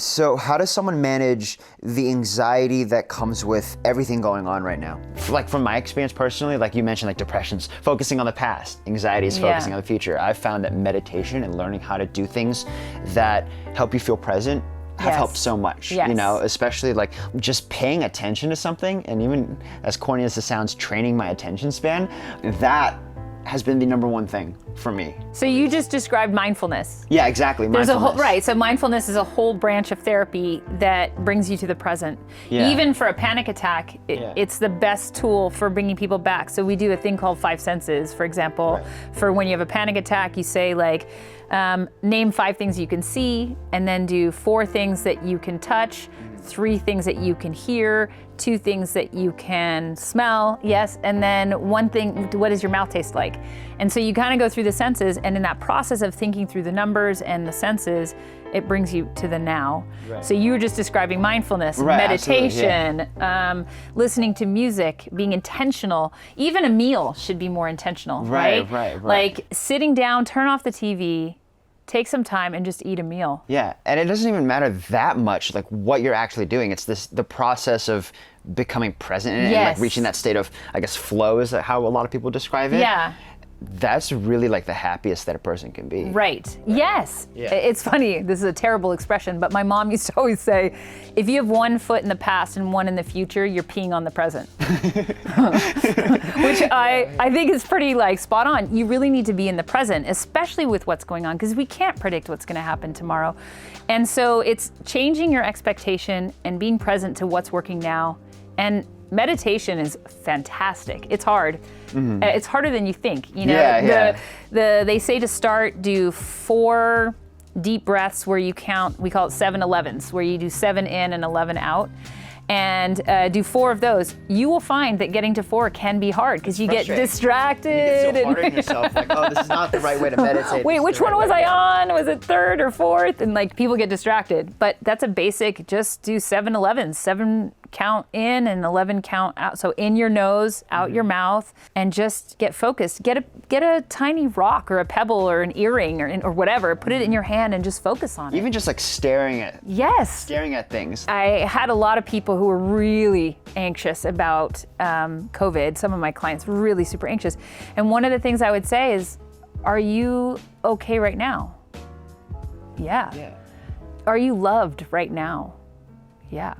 So how does someone manage the anxiety that comes with everything going on right now? Like from my experience personally, like you mentioned, like depression's focusing on the past, anxiety is focusing on the future. I've found that meditation and learning how to do things that help you feel present have helped so much, you know, especially like just paying attention to something, and even as corny as it sounds, training my attention span, that has been the number one thing for me. So you just described mindfulness. Yeah, exactly. There's a whole, right, so mindfulness is a whole branch of therapy that brings you to the present. Even for a panic attack, it's the best tool for bringing people back. So we do a thing called 5 senses, for example. For when you have a panic attack, you say like, name 5 things you can see, and then do 4 things that you can touch, 3 things that you can hear, 2 things that you can smell, and then 1 thing, what does your mouth taste like? And so you kind of go through the senses, and in that process of thinking through the numbers and the senses, it brings you to the now. So you were just describing mindfulness, meditation, listening to music, being intentional. Even a meal should be more intentional, right? Like sitting down, turn off the TV, take some time and just eat a meal. Yeah, and it doesn't even matter that much like what you're actually doing. It's the process of becoming present and like reaching that state of, I guess, flow is how a lot of people describe it. Yeah. That's really like the happiest that a person can be. Right. Yes. It's funny, this is a terrible expression, but my mom used to always say, if you have 1 foot in the past and 1 in the future, you're peeing on the present. Which I think is pretty like spot on. You really need to be in the present, especially with what's going on, because we can't predict what's going to happen tomorrow. And so it's changing your expectation and being present to what's working now. And meditation is fantastic. It's hard. It's harder than you think. You know, they say to start, do 4 deep breaths where you count. We call it 7-11s, where you do 7 in and 11 out. And do 4 of those. You will find that getting to 4 can be hard because you get distracted. You get so hard on yourself, like, oh, this is not the right way to meditate. Wait, which one was I on? Was it 3rd or 4th? And like people get distracted. But that's a basic, just do 7-11s, 7 count in and 11 count out. So in your nose, out your mouth, and just get focused. Get a tiny rock or a pebble or an earring or whatever. Put it in your hand and just focus on it. Even just like staring at things. I had a lot of people who were really anxious about COVID. Some of my clients really super anxious. And one of the things I would say is, are you okay right now? Yeah. Are you loved right now? Yeah.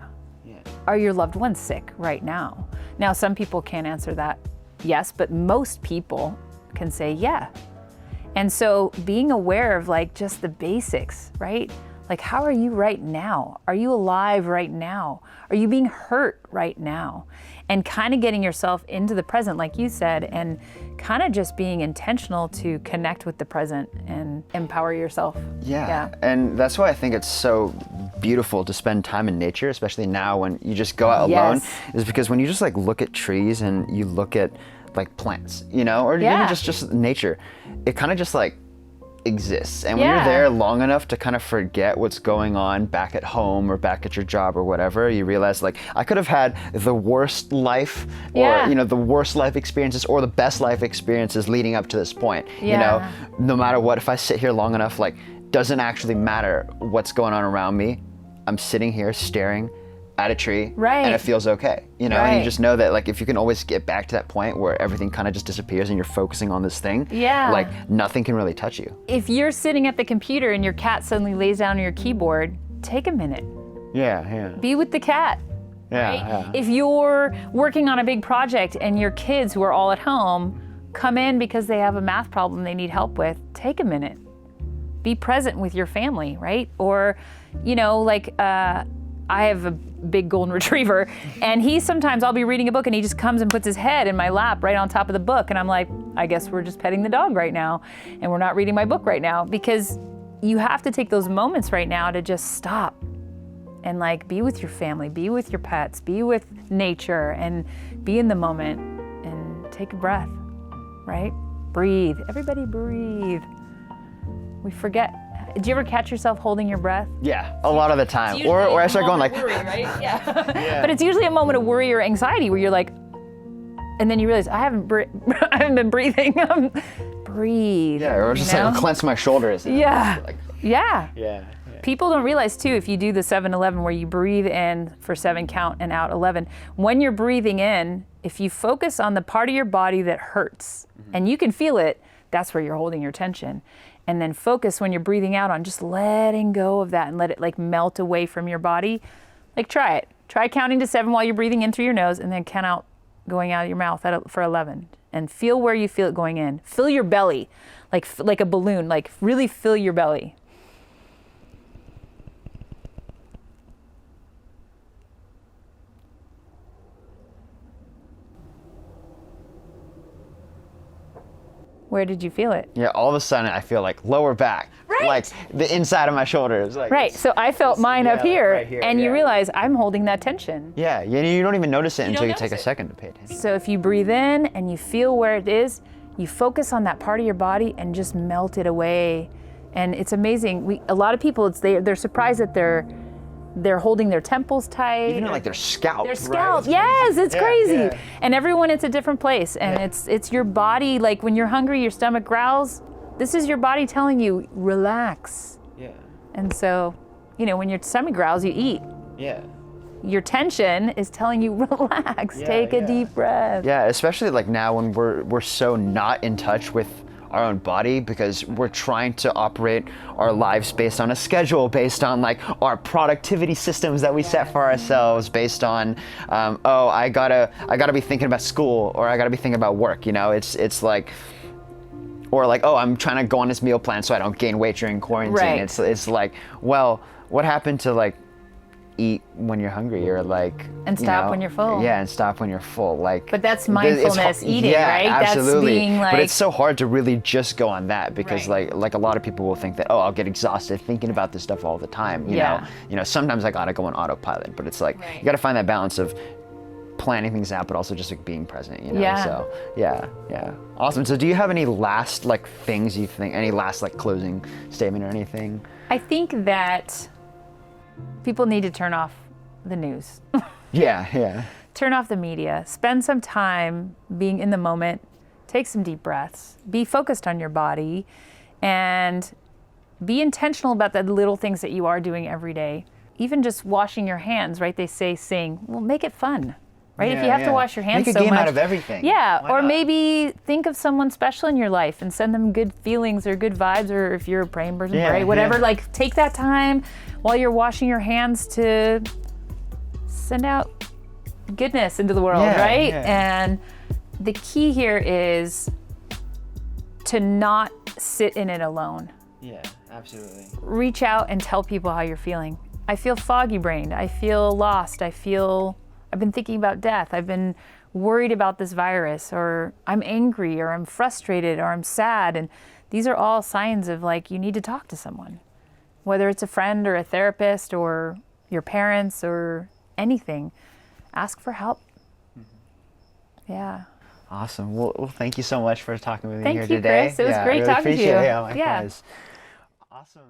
Are your loved ones sick right now? Now, some people can't answer that yes, but most people can say yeah. And so being aware of like just the basics, right? Like, how are you right now? Are you alive right now? Are you being hurt right now? And kind of getting yourself into the present, like you said, and kind of just being intentional to connect with the present and empower yourself. Yeah. And that's why I think it's so beautiful to spend time in nature, especially now when you just go out alone, is because when you just like look at trees and you look at like plants, you know, or even just nature, it kind of just like exists. And when you're there long enough to kind of forget what's going on back at home or back at your job or whatever, you realize like I could have had the worst life or you know, the worst life experiences or the best life experiences leading up to this point. You know, no matter what, if I sit here long enough, like doesn't actually matter what's going on around me. I'm sitting here staring at a tree and it feels okay, you know, and you just know that like if you can always get back to that point where everything kind of just disappears and you're focusing on this thing, like nothing can really touch you. If you're sitting at the computer and your cat suddenly lays down on your keyboard, take a minute. Be with the cat. If you're working on a big project and your kids who are all at home come in because they have a math problem they need help with, take a minute. Be present with your family, right? Or, you know, like I have a big golden retriever, and I'll be reading a book and he just comes and puts his head in my lap right on top of the book, and I'm like, I guess we're just petting the dog right now and we're not reading my book right now, because you have to take those moments right now to just stop and like be with your family, be with your pets, be with nature, and be in the moment and take a breath, right? Breathe. Everybody breathe. We forget. Do you ever catch yourself holding your breath? Yeah, a lot of the time. Or I start going like, worry, right? But it's usually a moment of worry or anxiety where you're like, and then you realize I haven't been breathing. Breathe. Yeah, or just like clench my shoulders. Yeah. Like, yeah. People don't realize too, if you do the 7-11 where you breathe in for 7 count and out 11, when you're breathing in, if you focus on the part of your body that hurts, and you can feel it, that's where you're holding your tension. And then focus when you're breathing out on just letting go of that and let it like melt away from your body. Like try it. Try counting to 7 while you're breathing in through your nose, and then count out going out of your mouth for 11. And feel where you feel it going in. Fill your belly, like a balloon, like really fill your belly. Where did you feel it? Yeah, all of a sudden I feel like lower back, like the inside of my shoulders. Like right, so I felt mine up here, like right here, and you realize I'm holding that tension. Yeah, you don't even notice it until you take a second to pay attention. So if you breathe in and you feel where it is, you focus on that part of your body and just melt it away. And it's amazing. A lot of people, they're surprised that they're holding their temples tight. Even like their scalp. Their scalp, right? Yes, it's crazy. Yeah. And everyone, it's a different place. And it's your body, like when you're hungry, your stomach growls. This is your body telling you, relax. Yeah. And so, when your stomach growls, you eat. Yeah. Your tension is telling you, relax, take a deep breath. Yeah, especially like now when we're so not in touch with our own body, because we're trying to operate our lives based on a schedule, based on like our productivity systems that we set for ourselves, based on I gotta be thinking about school, or I gotta be thinking about work. It's like, or like, I'm trying to go on this meal plan so I don't gain weight during quarantine. Right. It's like, well, what happened to like eat when you're hungry, or like and stop when you're full. Yeah, and stop when you're full. Like, but that's mindfulness eating, right? Absolutely. That's being like, but it's so hard to really just go on that, because like a lot of people will think that I'll get exhausted thinking about this stuff all the time. You know, sometimes I gotta go on autopilot, but it's like you gotta find that balance of planning things out, but also just like being present. So yeah, awesome. So do you have any last like things you think, any last like closing statement or anything? I think that people need to turn off the news. Yeah. Turn off the media. Spend some time being in the moment. Take some deep breaths. Be focused on your body, and be intentional about the little things that you are doing every day. Even just washing your hands, right? They say sing. Well, make it fun, right? If you have to wash your hands make a so game much, out of everything. Yeah, Why or not? maybe think of someone special in your life and send them good feelings or good vibes, or if you're a praying person, pray, whatever. Like take that time while you're washing your hands to send out goodness into the world, right? Yeah. And the key here is to not sit in it alone. Yeah, absolutely. Reach out and tell people how you're feeling. I feel foggy brained. I feel lost. I've been thinking about death. I've been worried about this virus, or I'm angry, or I'm frustrated, or I'm sad. And these are all signs of like, you need to talk to someone, whether it's a friend or a therapist or your parents or anything. Ask for help. Mm-hmm. Yeah. Awesome. Well, thank you so much for talking with me here today. Thank you, Chris. It was great talking to you. Yeah, likewise. Awesome.